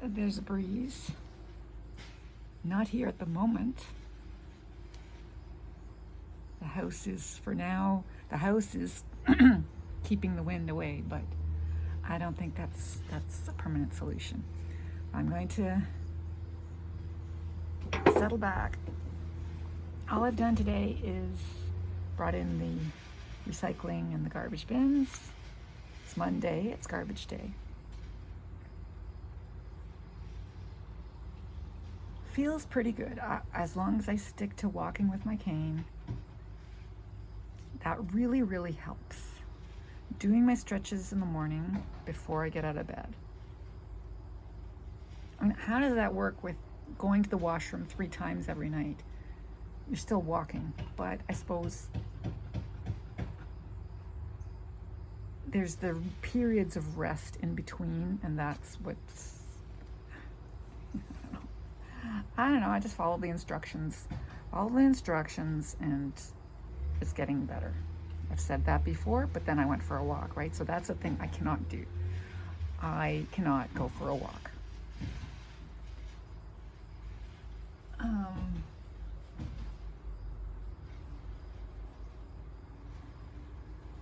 There's a breeze. Not here at the moment. The house is, for now, the house is keeping the wind away, but I don't think that's a permanent solution. I'm going to settle back. All I've done today is brought in the recycling and the garbage bins. It's Monday, it's garbage day. Feels pretty good as long as I stick to walking with my cane. That really, really helps. Doing my stretches in the morning before I get out of bed. I mean, how does that work with going to the washroom 3 times every night? You're still walking, but I suppose there's the periods of rest in between, and that's what's, I don't know, I just follow the instructions, and it's getting better. I've said that before, but then I went for a walk, right? So that's a thing I cannot do. I cannot go for a walk.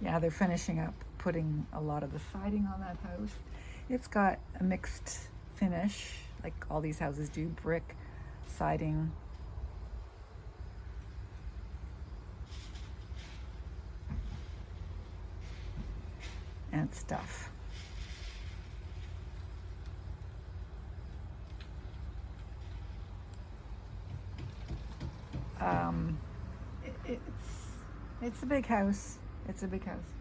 Yeah, they're finishing up putting a lot of the siding on that house. It's got a mixed finish, like all these houses do, brick, siding, and stuff. It's a big house. It's a big house.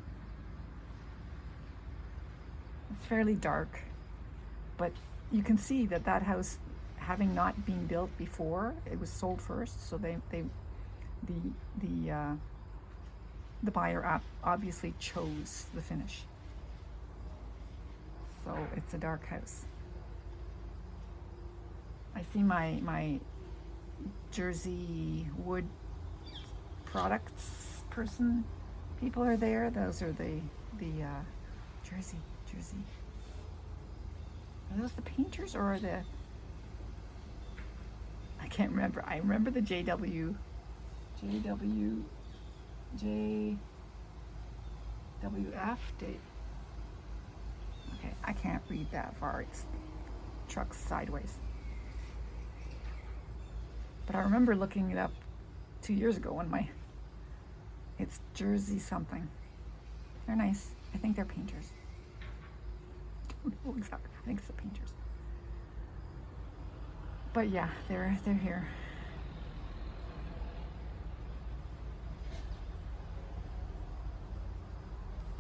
It's fairly dark, but you can see that that house, having not been built before, it was sold first. So the buyer obviously chose the finish. So it's a dark house. I see my Jersey wood products people are there. Those are the Jersey. Are those the painters or are the? I can't remember. I remember the JWF. Okay, I can't read that far. It's trucks sideways. But I remember looking it up 2 years ago when it's Jersey something. They're nice. I think they're painters. I don't know exactly. I think it's the painters. But yeah, they're here.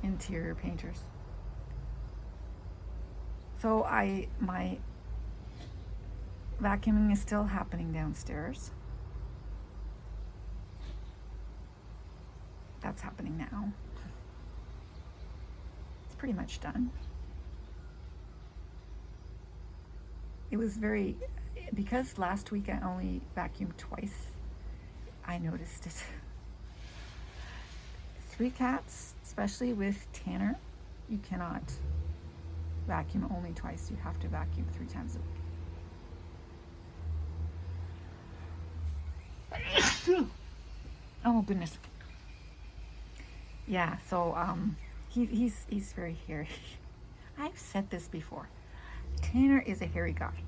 Interior painters. So my vacuuming is still happening downstairs. That's happening now. It's pretty much done. It was because last week I only vacuumed twice, I noticed it. 3 cats, especially with Tanner, you cannot vacuum only twice. You have to vacuum 3 times a week. Oh goodness. Yeah, so he's very hairy. I've said this before. Tanner is a hairy guy.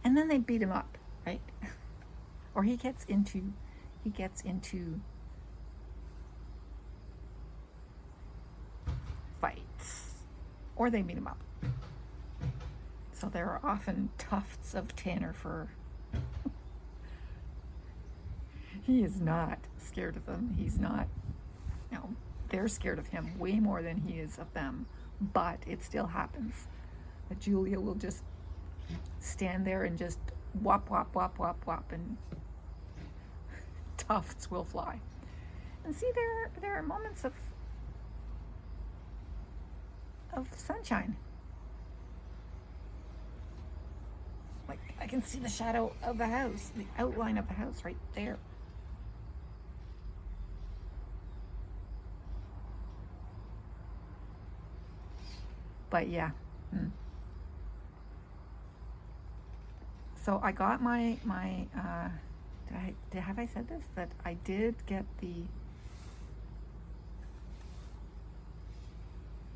And then they beat him up, right? Or he gets into fights. Or they beat him up. So there are often tufts of Tanner fur. He is not scared of them. He's not, they're scared of him way more than he is of them. But it still happens that Julia will just stand there and just whop, whop, whop, whop, whop, and tufts will fly. And see, there are moments of sunshine. Like I can see the shadow of the house, the outline of the house right there. But yeah. So I got my have I said this? That I did get the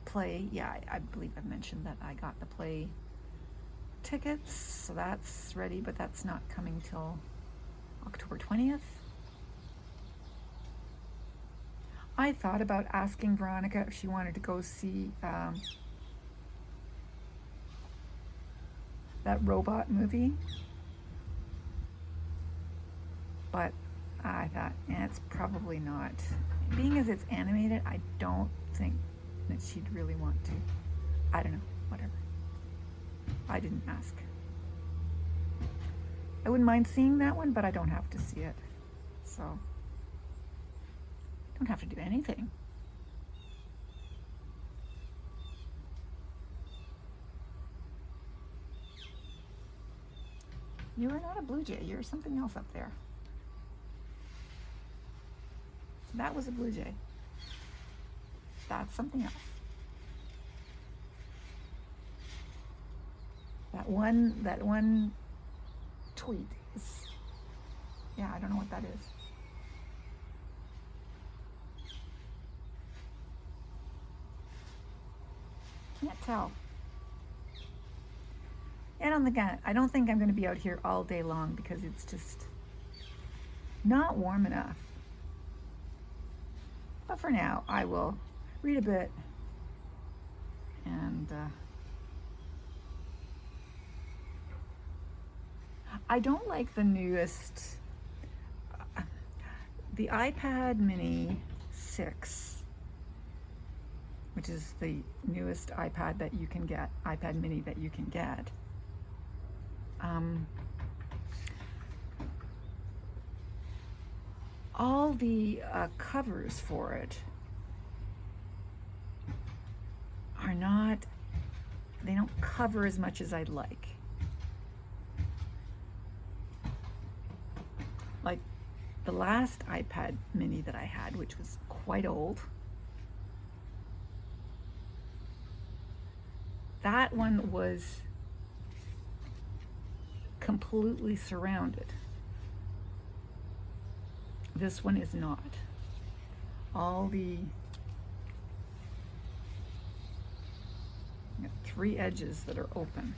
play. Yeah, I believe I've mentioned that I got the play tickets. So that's ready, but that's not coming till October 20th. I thought about asking Veronica if she wanted to go see that robot movie. But I thought, it's probably not. Being as it's animated, I don't think that she'd really want to. I don't know, whatever. I didn't ask. I wouldn't mind seeing that one, but I don't have to see it. So, I don't have to do anything. You are not a blue jay, you're something else up there. That was a blue jay. That's something else. That one tweet is, yeah, I don't know what that is. Can't tell. And I don't think I'm going to be out here all day long because it's just not warm enough. But for now, I will read a bit and I don't like the newest, the iPad Mini 6, which is the newest iPad that you can get, iPad Mini that you can get. All the covers for it are not, they don't cover as much as I'd like. Like the last iPad Mini that I had, which was quite old, that one was completely surrounded. This one is not. All the 3 edges that are open.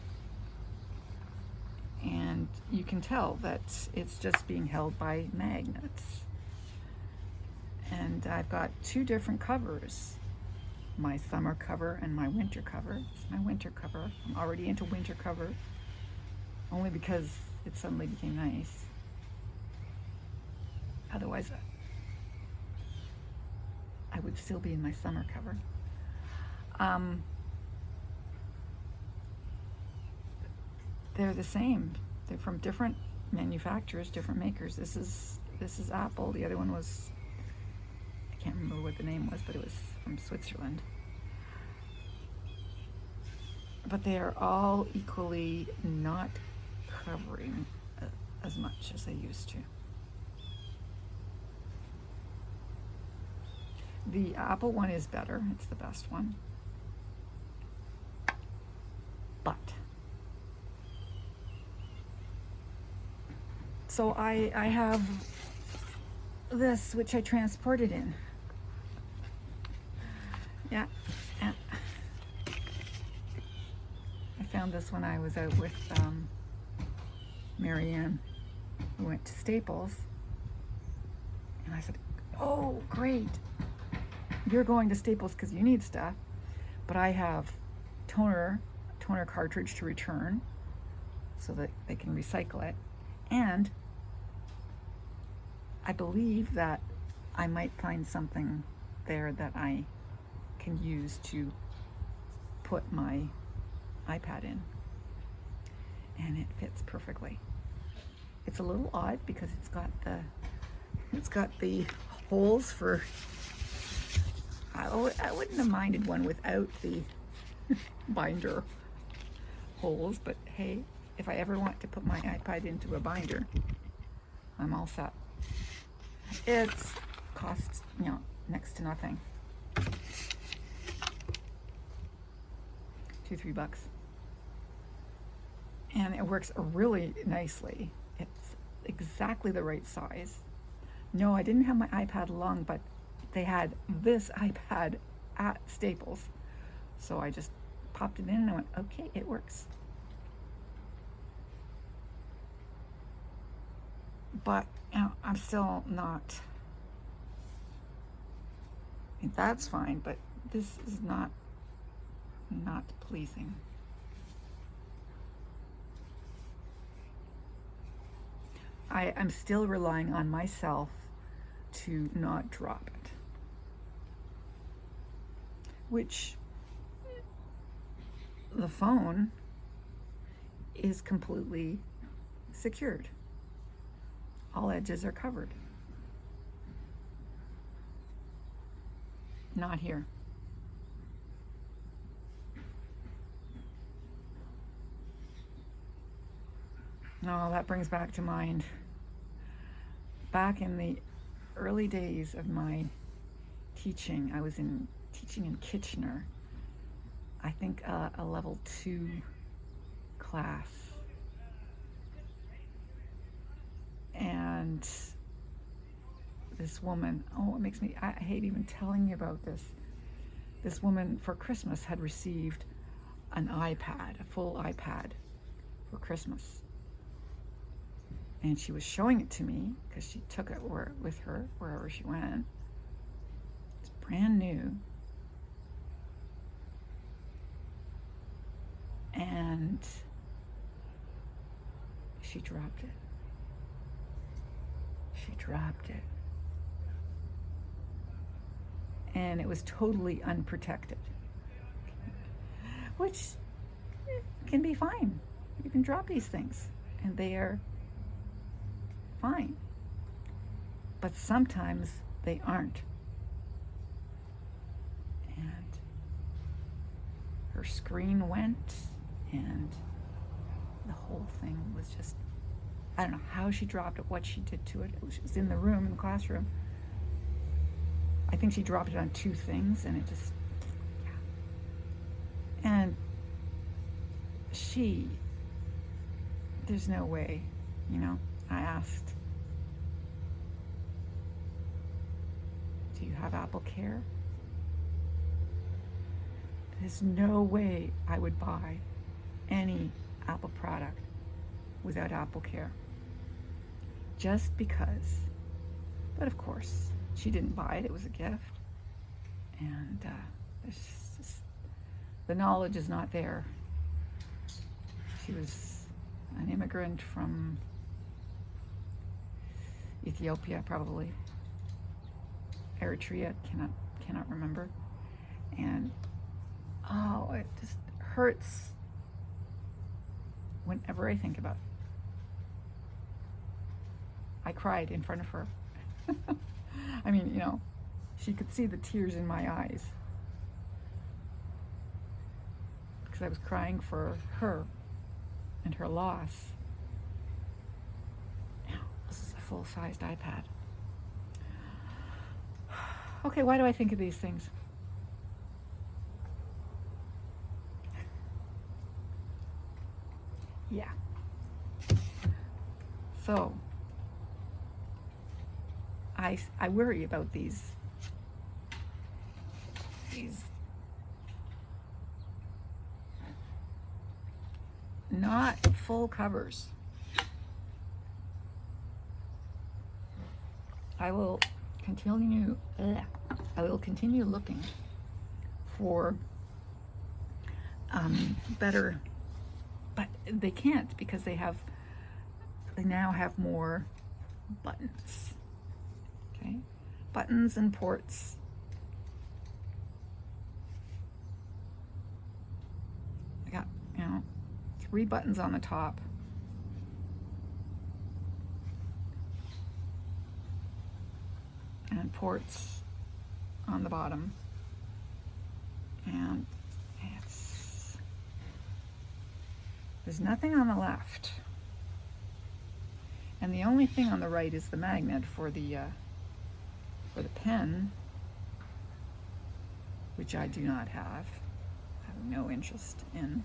And you can tell that it's just being held by magnets. And I've got 2 different covers. My summer cover and my winter cover. It's my winter cover. I'm already into winter cover, only because it suddenly became nice. Otherwise, I would still be in my summer cover. They're the same. They're from different manufacturers, different makers. This is Apple. The other one was, I can't remember what the name was, but it was from Switzerland. But they are all equally not covering as much as they used to. The Apple one is better. It's the best one. But so I have this, which I transported in. Yeah. I found this when I was out with Marianne. We went to Staples. And I said, oh, great. You're going to Staples because you need stuff. But I have toner cartridge to return so that they can recycle it. And I believe that I might find something there that I can use to put my iPad in. And it fits perfectly. It's a little odd because it's got the holes for, I wouldn't have minded one without the binder holes, but hey, if I ever want to put my iPad into a binder, I'm all set. It's costs, next to nothing. $2-3. And it works really nicely. It's exactly the right size. No, I didn't have my iPad along, but they had this iPad at Staples. So I just popped it in and I went, okay, it works. But I'm still not, that's fine, but this is not pleasing. I'm still relying on myself to not drop it, which the phone is completely secured. All edges are covered. Not here. No, that brings back to mind, back in the early days of my teaching, I was teaching in Kitchener, I think a level 2 class. And this woman, I hate even telling you about this. This woman for Christmas had received an iPad, a full iPad for Christmas. And she was showing it to me because she took it with her wherever she went. It's brand new. And she dropped it. She dropped it. And it was totally unprotected, which can be fine. You can drop these things and they are fine. But sometimes they aren't. And her screen went and the whole thing was just, I don't know how she dropped it, what she did to it. It was in the room, in the classroom. I think she dropped it on 2 things and it just, yeah. And there's no way, I asked, do you have Apple Care? There's no way I would buy any Apple product without Apple Care. Just because. But of course, she didn't buy it. It was a gift. And the knowledge is not there. She was an immigrant from Ethiopia, probably. Eritrea, cannot remember. And it just hurts whenever I think about it. I cried in front of her. I mean, she could see the tears in my eyes because I was crying for her and her loss. This is a full-sized iPad. Okay, why do I think of these things? Yeah. So, I worry about these not full covers. I will continue looking for better, but they can't because they now have more buttons. Okay, buttons and ports. I got 3 buttons on the top. And ports on the bottom. And there's nothing on the left. And the only thing on the right is the magnet for the pen, which I do not have. have no interest in.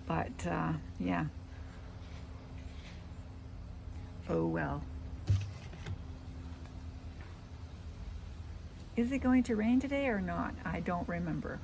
But yeah. Oh well. Is it going to rain today or not? I don't remember.